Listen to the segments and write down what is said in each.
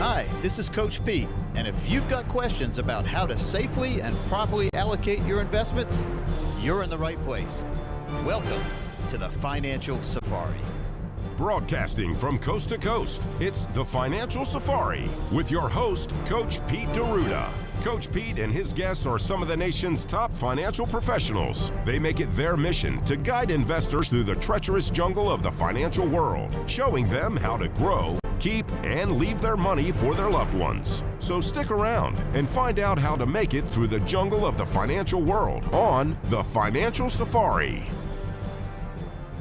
Hi, this is Coach Pete, and if you've got questions about how to safely and properly allocate your investments, you're in the right place. Welcome to the Financial Safari. Broadcasting from coast to coast, it's the Financial Safari with your host, Coach Pete D'Arruda. Coach Pete and his guests are some of the nation's top financial professionals. They make it their mission to guide investors through the treacherous jungle of the financial world, showing them how to grow, keep, and leave their money for their loved ones. So stick around and find out how to make it through the jungle of the financial world on the Financial Safari.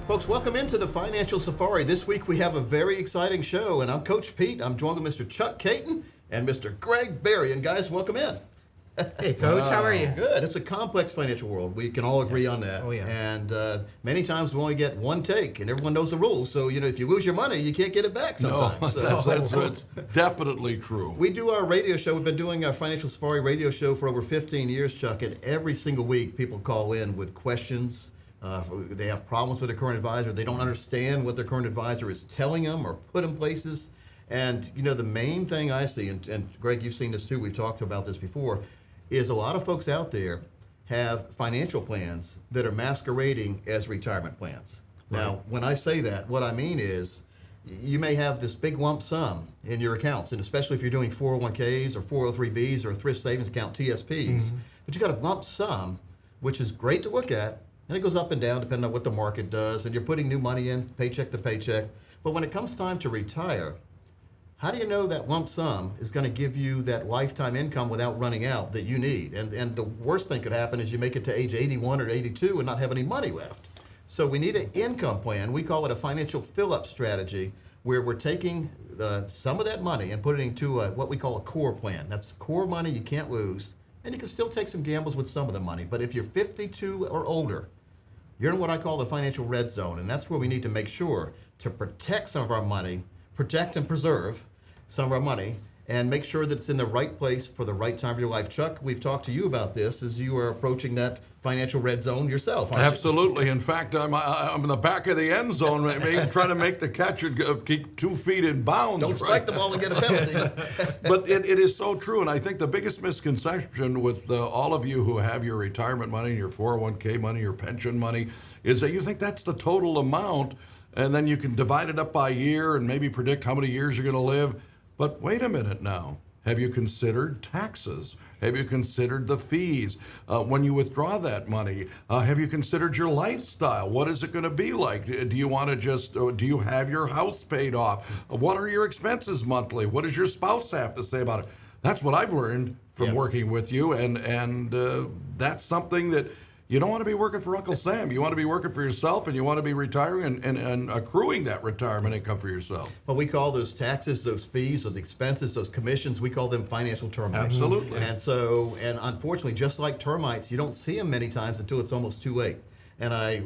Folks, welcome into the Financial Safari. This week we have a very exciting show, and I'm Coach Pete. I'm joined with Mr. Chuck Caton and Mr. Greg Berry. And guys, welcome in. Hey, Coach, how are you? Good. It's a complex financial world. We can all agree on that. Oh, yeah. And many times we only get one take, and everyone knows the rules. So, if you lose your money, you can't get it back sometimes. That's definitely true. We do our radio show. We've been doing our Financial Safari radio show for over 15 years, Chuck, and every single week people call in with questions. They have problems with their current advisor. They don't understand what their current advisor is telling them or put in places. And, the main thing I see, and Greg, you've seen this too, we've talked about this before, is a lot of folks out there have financial plans that are masquerading as retirement plans. Right. Now, when I say that, what I mean is you may have this big lump sum in your accounts, and especially if you're doing 401ks or 403bs or thrift savings account TSPs, but you got a lump sum, which is great to look at, and it goes up and down depending on what the market does, and you're putting new money in paycheck to paycheck. But when it comes time to retire, how do you know that lump sum is going to give you that lifetime income without running out that you need? And the worst thing could happen is you make it to age 81 or 82 and not have any money left. So we need an income plan. We call it a financial fill-up strategy, where we're taking some of that money and putting it into what we call a core plan. That's core money you can't lose, and you can still take some gambles with some of the money. But if you're 52 or older, you're in what I call the financial red zone, and that's where we need to make sure to protect some of our money, protect and preserve some of our money, and make sure that it's in the right place for the right time of your life. Chuck, we've talked to you about this as you are approaching that financial red zone yourself, aren't Absolutely. You? In fact, I'm in the back of the end zone, maybe trying to make the catcher keep 2 feet in bounds. Don't strike the ball and get a penalty. But it is so true, and I think the biggest misconception with all of you who have your retirement money, your 401k money, your pension money, is that you think that's the total amount, and then you can divide it up by year and maybe predict how many years you're going to live. But wait a minute now. Have you considered taxes? Have you considered the fees? When you withdraw that money, have you considered your lifestyle? What is it going to be like? Do you want to do you have your house paid off? What are your expenses monthly? What does your spouse have to say about it? That's what I've learned from working with you, and that's something that you don't want to be working for Uncle Sam. You want to be working for yourself, and you want to be retiring and accruing that retirement income for yourself. Well, we call those taxes, those fees, those expenses, those commissions, we call them financial termites. Absolutely. And unfortunately, just like termites, you don't see them many times until it's almost too late. And I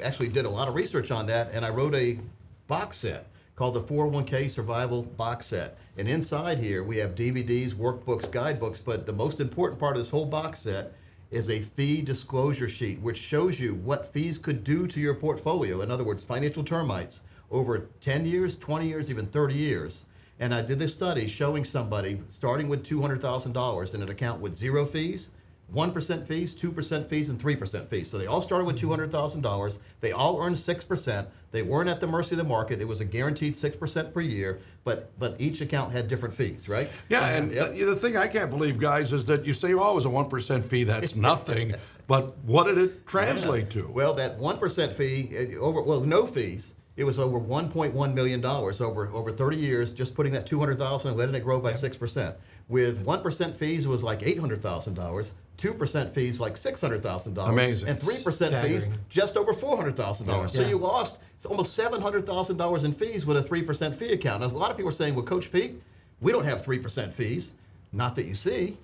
actually did a lot of research on that, and I wrote a box set called the 401k Survival Box Set. And inside here, we have DVDs, workbooks, guidebooks, but the most important part of this whole box set is a fee disclosure sheet, which shows you what fees could do to your portfolio. In other words, financial termites over 10 years, 20 years, even 30 years. And I did this study showing somebody starting with $200,000 in an account with 0 fees, 1% fees, 2% fees, and 3% fees. So they all started with $200,000. They all earned 6%. They weren't at the mercy of the market. It was a guaranteed 6% per year, but each account had different fees, right? Yeah, and the thing I can't believe, guys, is that you say, oh, it was a 1% fee. That's nothing. But what did it translate to? Well, that 1% fee, no fees, it was over $1.1 million over 30 years, just putting that $200,000 and letting it grow by 6%. With 1% fees, it was like $800,000. 2% fees like $600,000. Amazing. And 3% fees just over $400,000. Yeah. So you lost almost $700,000 in fees with a 3% fee account. Now, a lot of people are saying, well, Coach Pete, we don't have 3% fees. Not that you see.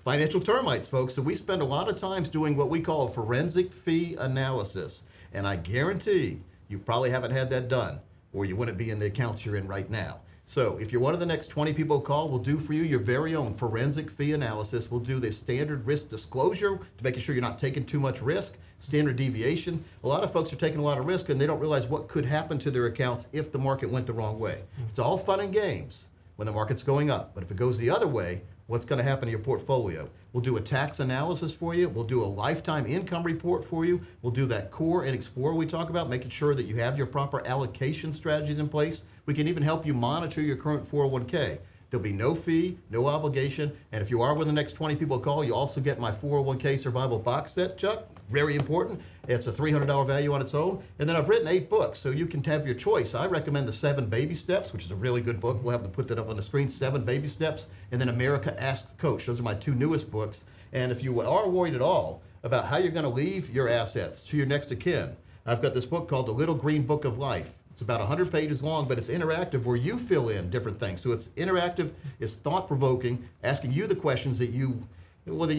Financial termites, folks. So we spend a lot of times doing what we call a forensic fee analysis. And I guarantee you probably haven't had that done, or you wouldn't be in the accounts you're in right now. So if you're one of the next 20 people who call, we'll do for you your very own forensic fee analysis. We'll do the standard risk disclosure to making sure you're not taking too much risk, standard deviation. A lot of folks are taking a lot of risk and they don't realize what could happen to their accounts if the market went the wrong way. It's all fun and games. when the market's going up. But if it goes the other way, what's going to happen to your portfolio? We'll do a tax analysis for you. We'll do a lifetime income report for you. We'll do that core and explore we talk about, making sure that you have your proper allocation strategies in place. We can even help you monitor your current 401k. There'll be no fee, no obligation, and if you are one of the next 20 people to call, you also get my 401k survival box set, Chuck. Very important. It's a $300 value on its own. And then I've written 8 books, so you can have your choice. I recommend the 7 Baby Steps, which is a really good book. We'll have to put that up on the screen, 7 Baby Steps, and then America Asks the Coach. Those are my 2 newest books. And if you are worried at all about how you're going to leave your assets to your next of kin, I've got this book called The Little Green Book of Life. It's about 100 pages long, but it's interactive where you fill in different things. So it's interactive, it's thought-provoking, asking you the questions that your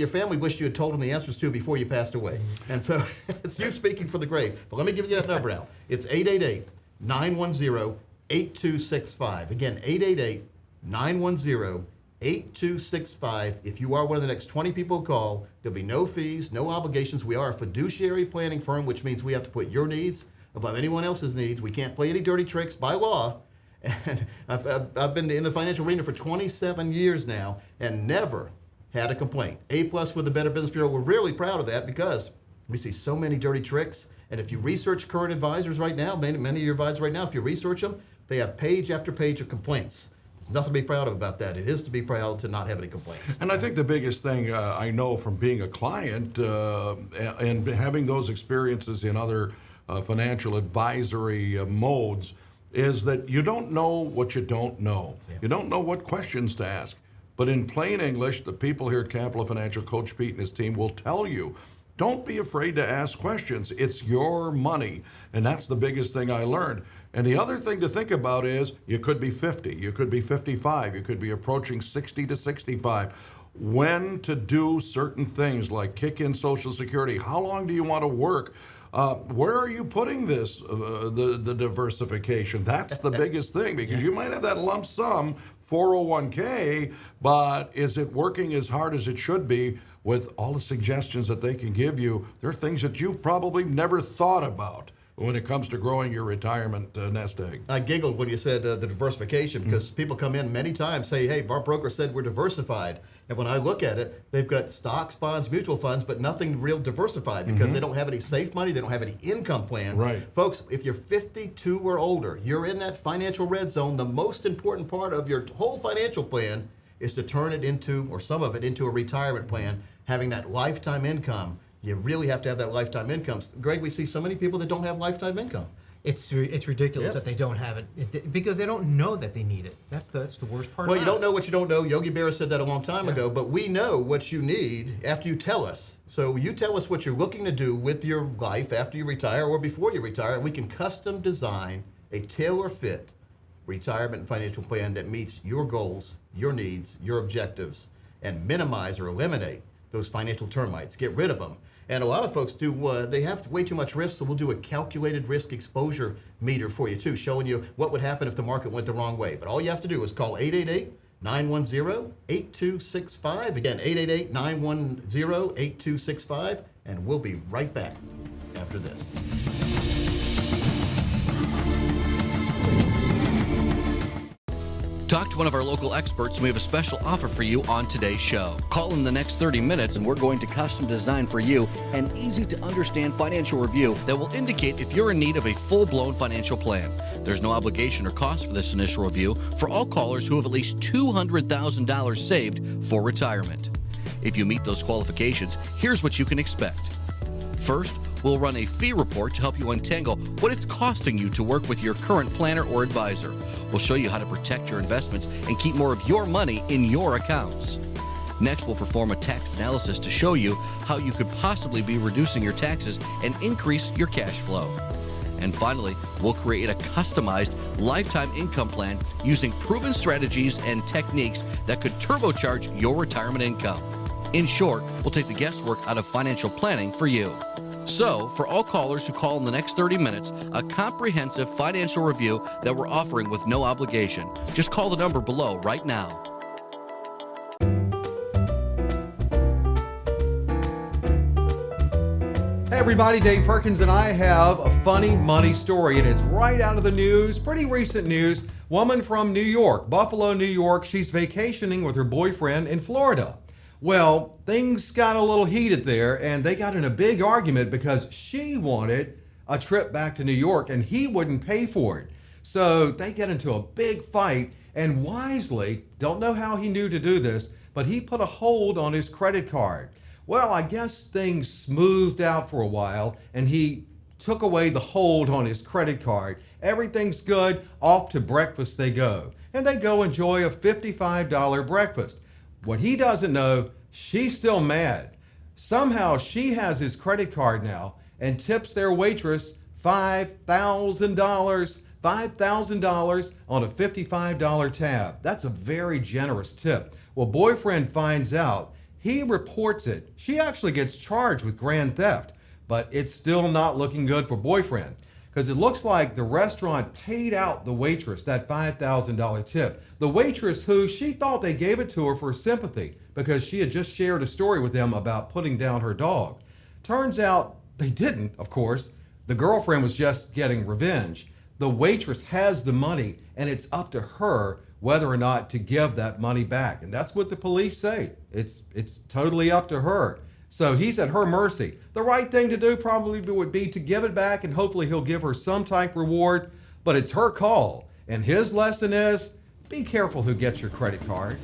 family wished you had told them the answers to before you passed away. And so it's you speaking for the grave. But let me give you that number now. It's 888-910-8265. Again, 888-910-8265. If you are one of the next 20 people who call, there'll be no fees, no obligations. We are a fiduciary planning firm, which means we have to put your needs above anyone else's needs. We can't play any dirty tricks by law. And I've been in the financial arena for 27 years now and never had a complaint. A+ with the Better Business Bureau. We're really proud of that because we see so many dirty tricks. And if you research current advisors right now, many of your advisors right now, if you research them, they have page after page of complaints. There's nothing to be proud of about that. It is to be proud to not have any complaints. And I think the biggest thing I know from being a client and having those experiences in other financial advisory modes is that you don't know what you don't know. Yeah. You don't know what questions to ask. But in plain English, the people here at Capital Financial, Coach Pete and his team will tell you, don't be afraid to ask questions. It's your money. And that's the biggest thing I learned. And the other thing to think about is you could be 50, you could be 55, you could be approaching 60 to 65. When to do certain things like kick in Social Security. How long do you want to work? Where are you putting this, the diversification? That's the biggest thing, because you might have that lump sum 401k, but is it working as hard as it should be with all the suggestions that they can give you? There are things that you've probably never thought about when it comes to growing your retirement nest egg. I giggled when you said the diversification because people come in many times say, hey, our broker said we're diversified. And when I look at it, they've got stocks, bonds, mutual funds, but nothing real diversified because they don't have any safe money. They don't have any income plan. Right. Folks, if you're 52 or older, you're in that financial red zone. The most important part of your whole financial plan is to turn it into, or some of it, into a retirement plan, having that lifetime income. You really have to have that lifetime income. Greg, we see so many people that don't have lifetime income. It's ridiculous that they don't have it because they don't know that they need it. That's the worst part. Well, you don't know what you don't know. Yogi Berra said that a long time ago, but we know what you need after you tell us. So you tell us what you're looking to do with your life after you retire or before you retire, and we can custom design a tailor-fit retirement and financial plan that meets your goals, your needs, your objectives, and minimize or eliminate those financial termites. Get rid of them. And a lot of folks do, they have way too much risk, so we'll do a calculated risk exposure meter for you too, showing you what would happen if the market went the wrong way. But all you have to do is call 888-910-8265. Again, 888-910-8265, and we'll be right back after this. Talk to one of our local experts, and we have a special offer for you on today's show. Call in the next 30 minutes, and we're going to custom design for you an easy-to-understand financial review that will indicate if you're in need of a full-blown financial plan. There's no obligation or cost for this initial review for all callers who have at least $200,000 saved for retirement. If you meet those qualifications, here's what you can expect. First, we'll run a fee report to help you untangle what it's costing you to work with your current planner or advisor. We'll show you how to protect your investments and keep more of your money in your accounts. Next, we'll perform a tax analysis to show you how you could possibly be reducing your taxes and increase your cash flow. And finally, we'll create a customized lifetime income plan using proven strategies and techniques that could turbocharge your retirement income. In short, we'll take the guesswork out of financial planning for you. So, for all callers who call in the next 30 minutes, a comprehensive financial review that we're offering with no obligation. Just call the number below right now. Hey everybody, Dave Perkins and I have a funny money story, and it's right out of the news, pretty recent news. Woman from New York, Buffalo, New York. She's vacationing with her boyfriend in Florida. Well, things got a little heated there, and they got in a big argument because she wanted a trip back to New York and he wouldn't pay for it. So they get into a big fight, and wisely, don't know how he knew to do this, but he put a hold on his credit card. Well, I guess things smoothed out for a while, and he took away the hold on his credit card. Everything's good. Off to breakfast they go. And they go enjoy a $55 breakfast. What he doesn't know, she's still mad. Somehow she has his credit card now and tips their waitress $5,000. $5,000 on a $55 tab. That's a very generous tip. Well, boyfriend finds out. He reports it. She actually gets charged with grand theft, but it's still not looking good for boyfriend because it looks like the restaurant paid out the waitress that $5,000 tip. The waitress who she thought they gave it to her for sympathy because she had just shared a story with them about putting down her dog. Turns out they didn't, of course. The girlfriend was just getting revenge. The waitress has the money, and it's up to her whether or not to give that money back. And that's what the police say. It's totally up to her. So he's at her mercy. The right thing to do probably would be to give it back, and hopefully he'll give her some type reward, but it's her call. And his lesson is, be careful who gets your credit card.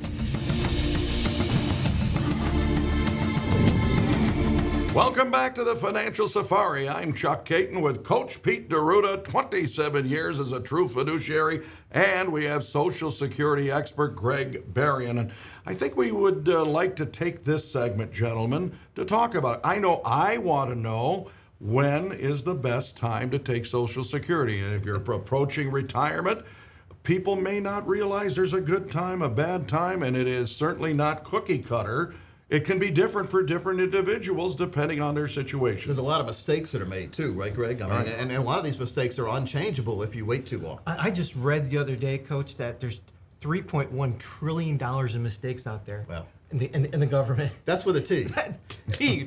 Welcome back to the Financial Safari. I'm Chuck Caton with Coach Pete D'Arruda, 27 years as a true fiduciary, and we have Social Security expert Greg Berrien. And I think we would like to take this segment, gentlemen, to talk about it. I know I want to know, when is the best time to take Social Security? And if you're approaching retirement, people may not realize there's a good time, a bad time, and it is certainly not cookie cutter. It can be different for different individuals depending on their situation. There's a lot of mistakes that are made too, right, Greg? I mean, and a lot of these mistakes are unchangeable if you wait too long. I just read the other day, Coach, that there's $3.1 trillion in mistakes out there. Wow. In the government. That's with a T.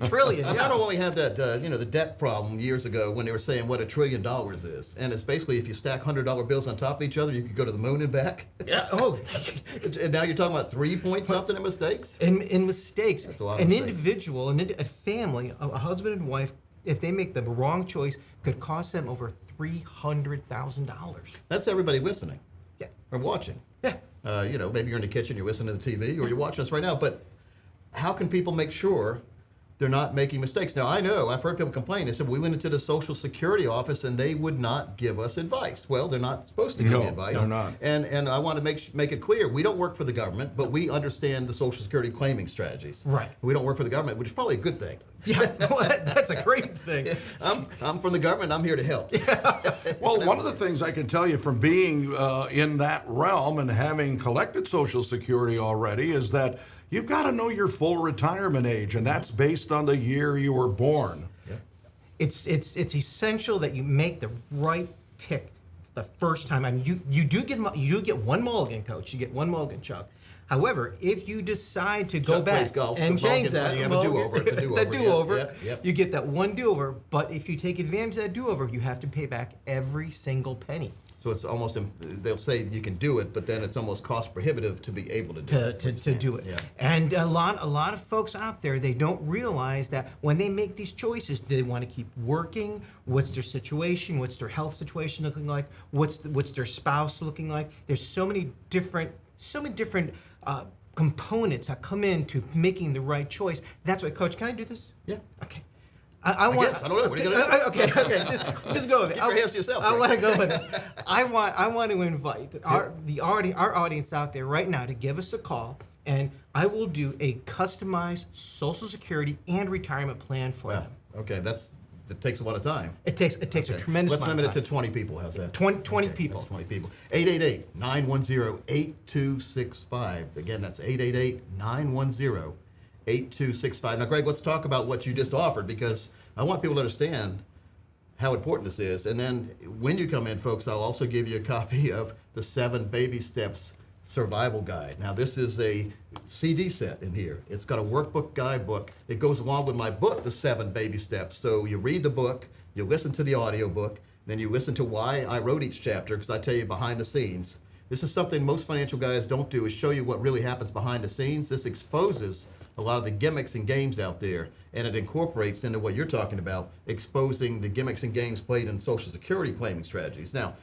Trillion. I know when we had that, the debt problem years ago when they were saying what $1 trillion is. And it's basically if you stack $100 bills on top of each other, you could go to the moon and back. Yeah. Oh. And now you're talking about 3 point something in mistakes? In mistakes. That's a lot of An mistakes. individual, a family, a husband and wife, if they make the wrong choice, could cost them over $300,000. That's everybody listening. Yeah. Or watching. Yeah. Maybe you're in the kitchen, you're listening to the TV, or you're watching us right now. But how can people make sure they're not making mistakes? Now, I know, I've heard people complain. They said, we went into the Social Security office and they would not give us advice. Well, they're not supposed to give you advice. They're not. And I want to make it clear, we don't work for the government, but we understand the Social Security claiming strategies. Right. We don't work for the government, which is probably a good thing. Yeah, well, that's a great thing. I'm from the government, I'm here to help. Well, one of the things I can tell you from being in that realm and having collected Social Security already is that you've got to know your full retirement age, and that's based on the year you were born. Yeah. It's essential that you make the right pick the first time. I mean, you do get one mulligan, Coach. You get one mulligan, Chuck. However, if you decide to go Chuck plays back golf. and The ball change gets when that, you have a do-over. It's a do-over. the do-over, Yep. you get that one do-over. But if you take advantage of that do-over, you have to pay back every single penny. So it's almost, they'll say you can do it, but then it's almost cost prohibitive to be able to do it. To do it. Yeah. And a lot of folks out there, they don't realize that when they make these choices, they want to keep working. What's their situation? What's their health situation looking like? What's their spouse looking like? There's so many different components that come into making the right choice. That's why, Coach, can I do this? Yeah. Okay. I guess. I don't know. What are you gonna do? Okay. Just go with it. Keep your hands to yourself, I Greg. want to go with this. I want to invite our audience out there right now to give us a call, and I will do a customized Social Security and retirement plan for Wow. them. Okay, that takes a lot of time. It takes a tremendous Let's amount limit of it time. to 20 people. How's that? 20 Okay, people. That's 20 people. 888-910-8265. Again, that's 888-910-8265. Now, Greg, let's talk about what you just offered because I want people to understand how important this is. And then when you come in, folks, I'll also give you a copy of the 7 Baby Steps Survival Guide. Now, this is a CD set in here. It's got a workbook, guidebook. It goes along with my book, The 7 Baby Steps. So you read the book, you listen to the audio book, then you listen to why I wrote each chapter, because I tell you behind the scenes. This is something most financial guys don't do, is show you what really happens behind the scenes. This exposes a lot of the gimmicks and games out there, and it incorporates into what you're talking about, exposing the gimmicks and games played in Social Security claiming strategies. Now,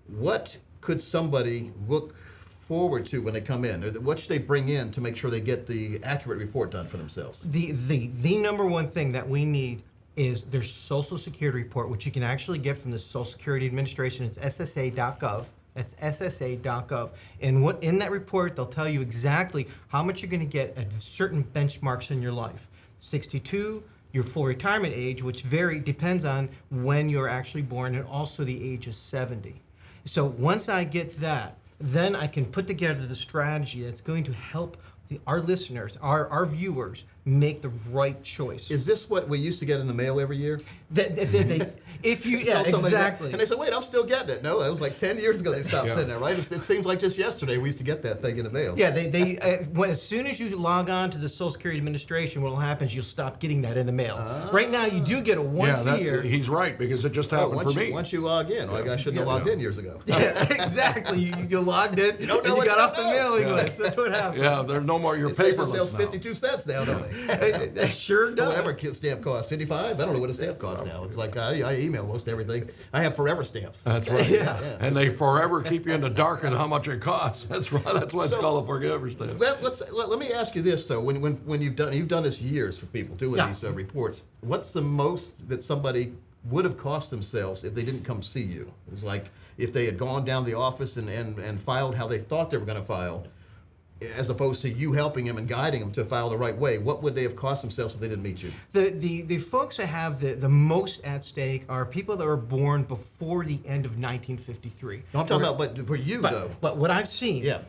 what could somebody look forward to when they come in? Or what should they bring in to make sure they get the accurate report done for themselves? The number one thing that we need is their Social Security report, which you can actually get from the Social Security Administration. It's SSA.gov. That's SSA.gov. And what in that report, they'll tell you exactly how much you're going to get at certain benchmarks in your life. 62, your full retirement age, which depends on when you're actually born, and also the age of 70. So once I get that, then I can put together the strategy that's going to help our listeners, our viewers, make the right choice. Is this what we used to get in the mail every year? Yeah, exactly. And they said, wait, I'm still getting it. No, that was like 10 years ago they stopped sending it, right? It seems like just yesterday we used to get that thing in the mail. Yeah, as soon as you log on to the Social Security Administration, what will happen is you'll stop getting that in the mail. Right now, you do get it once a year. He's right, because it just happened for me. Once you log in, like I shouldn't have logged in years ago. Yeah, exactly. You logged in, you don't know and you got off the mailing list. That's what happened. Yeah, there's no more. You're paperless paperless now. now. 52 cents now, don't they? It sure does. Whatever stamp costs, 55? I don't know what a stamp costs now. It's like I email most everything. I have forever stamps. That's right. Yeah. And they forever keep you in the dark on how much it costs. That's right. That's why it's called a forever stamp. Let me ask you this though. When you've done this years for people doing these reports, what's the most that somebody would have cost themselves if they didn't come see you? It's like if they had gone down to the office and filed how they thought they were going to file, as opposed to you helping them and guiding them to file the right way. What would they have cost themselves if they didn't meet you? The folks that have the most at stake are people that were born before the end of 1953. No, I'm talking about, but for you though. But what I've seen, Yeah.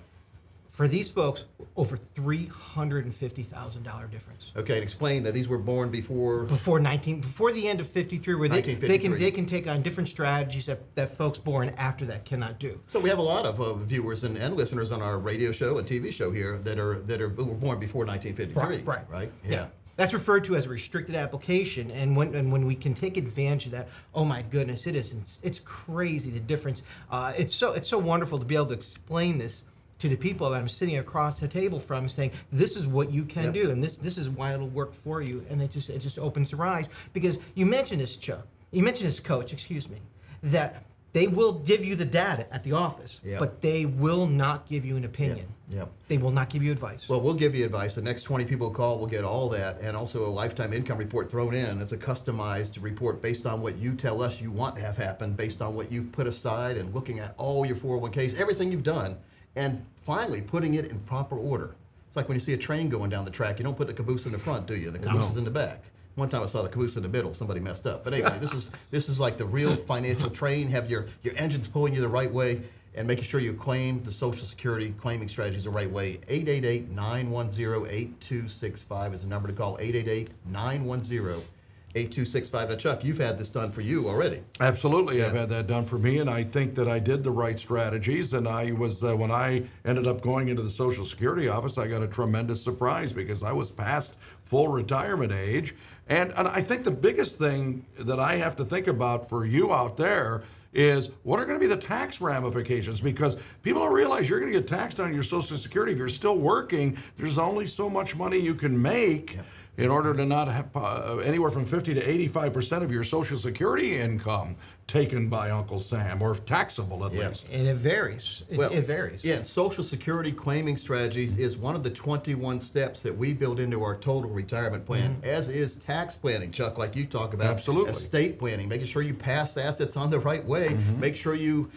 for these folks, over $350,000 difference. Okay, and explain that these were born before. Before the end of 53, where they 1953. can take on different strategies that folks born after that cannot do. So we have a lot of viewers and listeners on our radio show and TV show here that were born before 1953. Right. Yeah. That's referred to as a restricted application, and when we can take advantage of that, oh my goodness, it's crazy the difference. It's so wonderful to be able to explain this to the people that I'm sitting across the table from, saying this is what you can do, and this is why it'll work for you, and it just opens their eyes. Because you mentioned this, Coach, excuse me, that they will give you the data at the office, but they will not give you an opinion. Yep. They will not give you advice. Well, we'll give you advice. The next 20 people call will get all that, and also a lifetime income report thrown in. It's a customized report based on what you tell us you want to have happen, based on what you've put aside, and looking at all your 401ks, everything you've done, and finally putting it in proper order. It's like when you see a train going down the track, you don't put the caboose in the front, do you? The caboose is in the back. One time I saw the caboose in the middle. Somebody messed up. But anyway, this is like the real financial train. Have your engines pulling you the right way, and making sure you claim the Social Security claiming strategies the right way. 888-910-8265 is the number to call. 888-910-8265. Now, Chuck, you've had this done for you already. Absolutely, I've had that done for me, and I think that I did the right strategies. And I was when I ended up going into the Social Security office, I got a tremendous surprise because I was past full retirement age. And I think the biggest thing that I have to think about for you out there is what are going to be the tax ramifications, because people don't realize you're going to get taxed on your Social Security. If you're still working, there's only so much money you can make in order to not have anywhere from 50 to 85% of your Social Security income taken by Uncle Sam, or taxable at least. And it varies. It varies. Yeah, and Social Security claiming strategies is one of the 21 steps that we build into our total retirement plan, as is tax planning, Chuck, like you talk about. Absolutely. Estate planning, making sure you pass assets on the right way. Make sure you,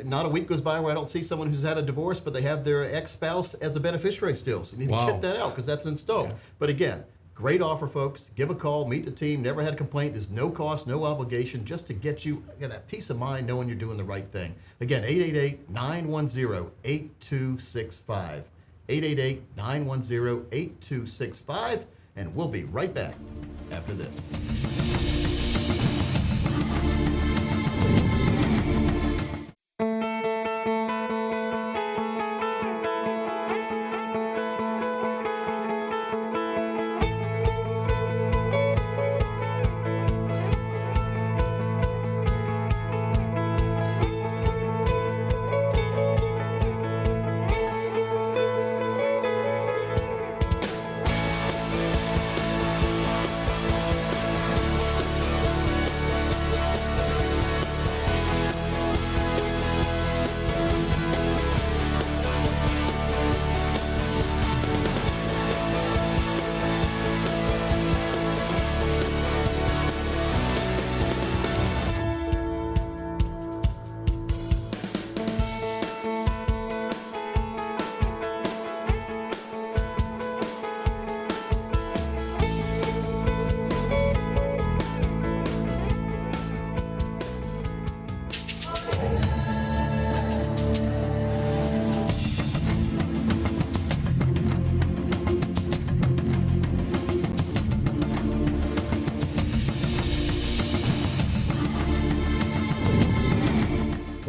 not a week goes by where I don't see someone who's had a divorce, but they have their ex-spouse as a beneficiary still. So you need to get that out, because that's in stone. But again, great offer, folks. Give a call, meet the team. Never had a complaint. There's no cost, no obligation, just to get you that peace of mind knowing you're doing the right thing. Again, 888-910-8265. 888-910-8265. And we'll be right back after this.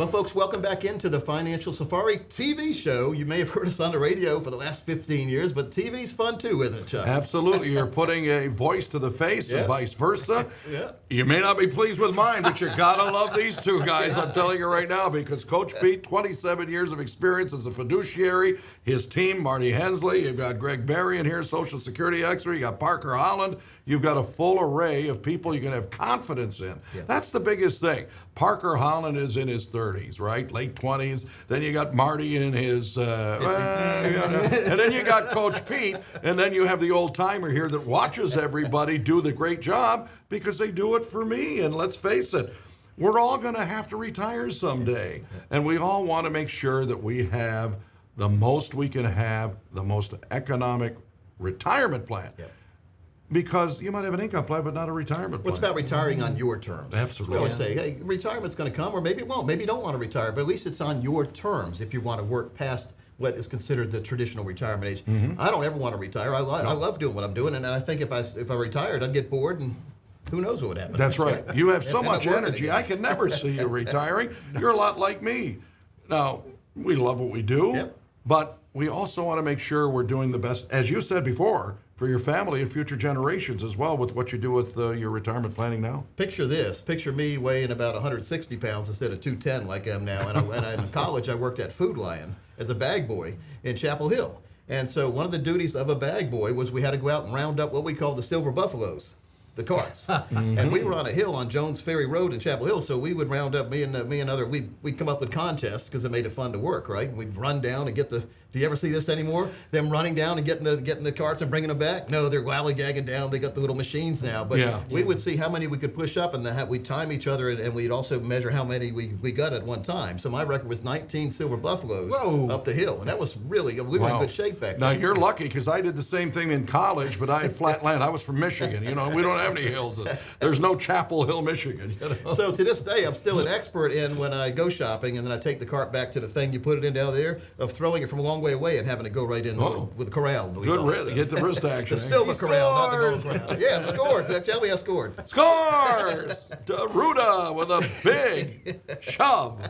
folks, welcome back into the Financial Safari TV show. You may have heard us on the radio for the last 15 years, but TV's fun too, isn't it, Chuck? Absolutely. You're putting a voice to the face and vice versa. Yeah. You may not be pleased with mine, but you got to love these two guys, I'm telling you right now, because Coach Pete, 27 years of experience as a fiduciary, his team, Marty Hensley, you've got Greg Berry in here, Social Security expert, you got Parker Holland, you've got a full array of people you can have confidence in. Yeah. That's the biggest thing. Parker Holland is in his 30s, right? Late 20s. Then you got Marty in his, and then you got Coach Pete, and then you have the old timer here that watches everybody do the great job because they do it for me. And let's face it, we're all going to have to retire someday. And we all want to make sure that we have the most we can have, the most economic retirement plan. Yep. Because you might have an income plan, but not a retirement plan. What's about retiring on your terms? Absolutely. We always say, hey, retirement's going to come, or maybe it won't. Maybe you don't want to retire, but at least it's on your terms if you want to work past what is considered the traditional retirement age. Mm-hmm. I don't ever want to retire. I love doing what I'm doing, and I think if I retired, I'd get bored, and who knows what would happen. That's right. You have so much energy. I can never see you retiring. You're a lot like me. Now, we love what we do, but we also want to make sure we're doing the best, as you said before, for your family and future generations as well with what you do with your retirement planning now. Picture this. Picture me weighing about 160 pounds instead of 210 like I am now. And in college, I worked at Food Lion as a bag boy in Chapel Hill. And so one of the duties of a bag boy was we had to go out and round up what we call the silver buffaloes, the carts. And we were on a hill on Jones Ferry Road in Chapel Hill, so we would round up we'd come up with contests because it made it fun to work, right? And we'd run down and get the. Do you ever see this anymore? Them running down and getting the carts and bringing them back? No, they're lollygagging down. They got the little machines now. But we would see how many we could push up, and we'd time each other, and we'd also measure how many we got at one time. So my record was 19 silver buffaloes up the hill, and that was really we were in good shape back then. Now you're lucky because I did the same thing in college, but I had flat land. I was from Michigan. We don't have any hills. There's no Chapel Hill, Michigan. So to this day, I'm still an expert in when I go shopping, and then I take the cart back to the thing you put it in down there, of throwing it from a long way away and having it go right in with the corral. Good wrist. Get the wrist action. The silver corral, not the gold corral. Yeah, scores. Tell me I scored. Scores! DeRuda with a big shove.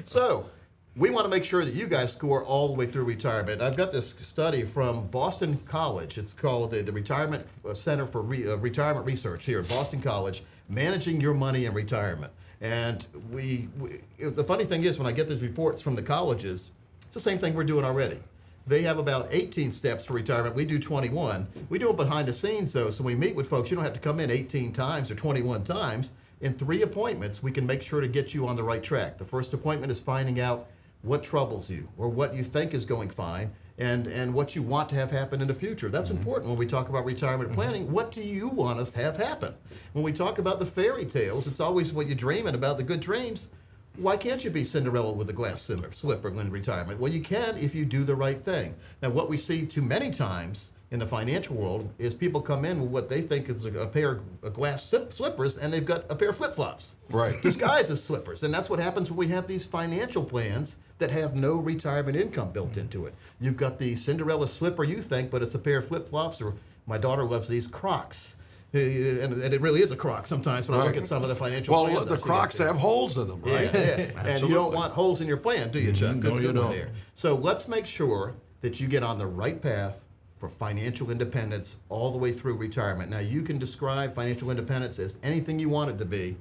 So, we want to make sure that you guys score all the way through retirement. I've got this study from Boston College. It's called the Retirement Center for Retirement Research here at Boston College, Managing Your Money in Retirement. And the funny thing is, when I get these reports from the colleges, it's the same thing we're doing already. They have about 18 steps for retirement. We do 21. We do it behind the scenes, though, so when we meet with folks, you don't have to come in 18 times or 21 times. In 3 appointments, we can make sure to get you on the right track. The first appointment is finding out what troubles you or what you think is going fine and what you want to have happen in the future. That's important when we talk about retirement planning. What do you want us to have happen? When we talk about the fairy tales, it's always what you're dreaming about, the good dreams. Why can't you be Cinderella with a glass slipper in retirement? Well, you can if you do the right thing. Now, what we see too many times in the financial world is people come in with what they think is a pair of glass slippers, and they've got a pair of flip-flops. Right. Disguised as slippers. And that's what happens when we have these financial plans that have no retirement income built into it. You've got the Cinderella slipper you think, but it's a pair of flip-flops, or my daughter loves these Crocs. And it really is a crock sometimes when I look at some of the financial plans. Well, the Crocs have holes in them, right? Yeah. And you don't want holes in your plan, do you, Chuck? No, you don't. There. So let's make sure that you get on the right path for financial independence all the way through retirement. Now, you can describe financial independence as anything you want it to be,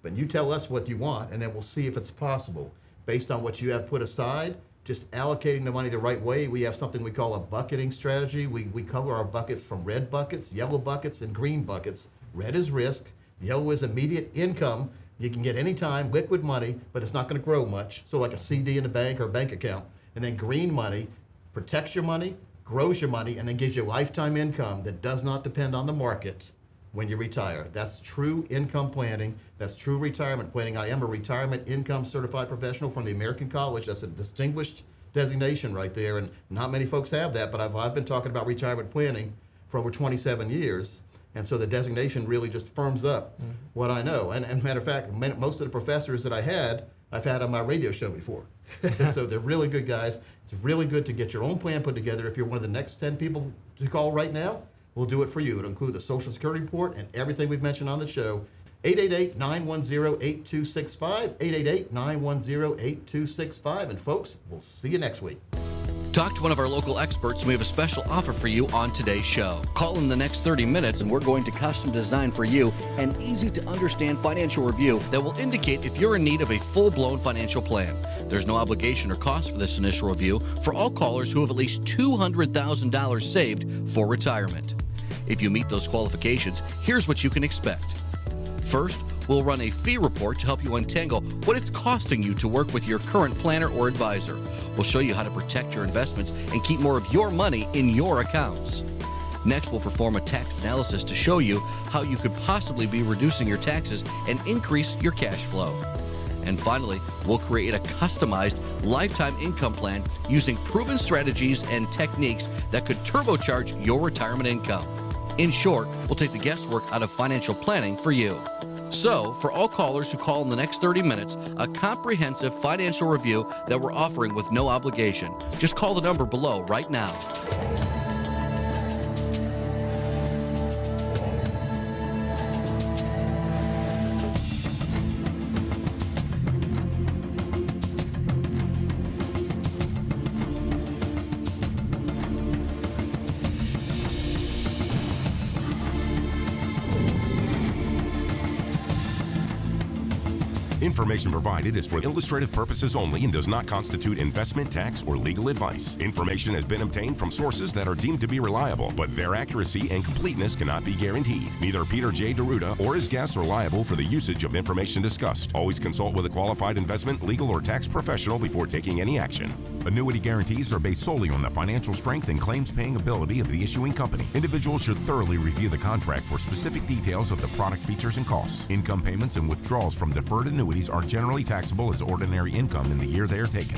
but you tell us what you want, and then we'll see if it's possible. Based on what you have put aside, just allocating the money the right way. We have something we call a bucketing strategy. We cover our buckets from red buckets, yellow buckets, and green buckets. Red is risk. Yellow is immediate income. You can get any time, liquid money, but it's not going to grow much. So like a CD in the bank or a bank account. And then green money protects your money, grows your money, and then gives you lifetime income that does not depend on the market when you retire. That's true income planning. That's true retirement planning. I am a retirement income certified professional from the American College. That's a distinguished designation right there, and not many folks have that, but I've been talking about retirement planning for over 27 years, and so the designation really just firms up what I know. And matter of fact, most of the professors that I've had on my radio show before. So they're really good guys. It's really good to get your own plan put together. If you're one of the next 10 people to call right now, we'll do it for you. It'll include the Social Security report and everything we've mentioned on the show. 888-910-8265, 888-910-8265. And folks, we'll see you next week. Talk to one of our local experts, and we have a special offer for you on today's show. Call in the next 30 minutes, and we're going to custom design for you an easy-to-understand financial review that will indicate if you're in need of a full-blown financial plan. There's no obligation or cost for this initial review for all callers who have at least $200,000 saved for retirement. If you meet those qualifications, here's what you can expect. First, we'll run a fee report to help you untangle what it's costing you to work with your current planner or advisor. We'll show you how to protect your investments and keep more of your money in your accounts. Next, we'll perform a tax analysis to show you how you could possibly be reducing your taxes and increase your cash flow. And finally, we'll create a customized lifetime income plan using proven strategies and techniques that could turbocharge your retirement income. In short, we'll take the guesswork out of financial planning for you. So, for all callers who call in the next 30 minutes, a comprehensive financial review that we're offering with no obligation. Just call the number below right now. Information provided is for illustrative purposes only and does not constitute investment, tax, or legal advice. Information has been obtained from sources that are deemed to be reliable, but their accuracy and completeness cannot be guaranteed. Neither Peter J. D'Arruda or his guests are liable for the usage of information discussed. Always consult with a qualified investment, legal, or tax professional before taking any action. Annuity guarantees are based solely on the financial strength and claims-paying ability of the issuing company. Individuals should thoroughly review the contract for specific details of the product features and costs. Income payments and withdrawals from deferred annuities are generally taxable as ordinary income in the year they are taken.